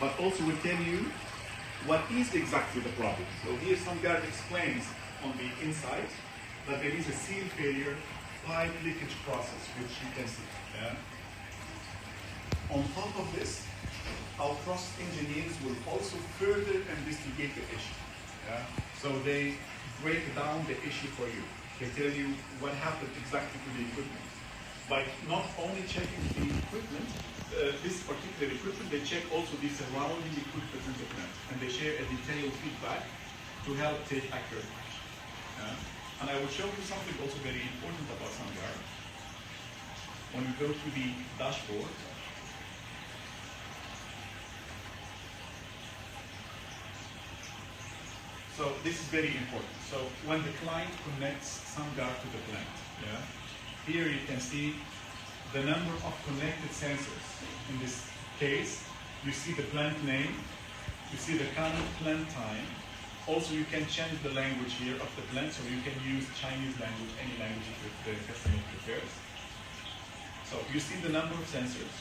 but also will tell you what is exactly the problem. So here SunGuard explains on the inside that there is a seal failure pipe leakage process, which you can see. Yeah? On top of this, our process engineers will also further investigate the issue. Yeah? So they break down the issue for you. They tell you what happened exactly to the equipment. By not only checking the equipment, this particular equipment, they check also the surrounding equipment in the plant, and they share a detailed feedback to help take accurate action. And I will show you something also very important about SunGuard. When we go to the dashboard, so this is very important. So when the client connects SunGuard to the plant, yeah, here you can see the number of connected sensors. In this case, you see the plant name, you see the current plant time. Also, you can change the language here of the plant, so you can use Chinese language, any language that the customer prefers. So you see the number of sensors.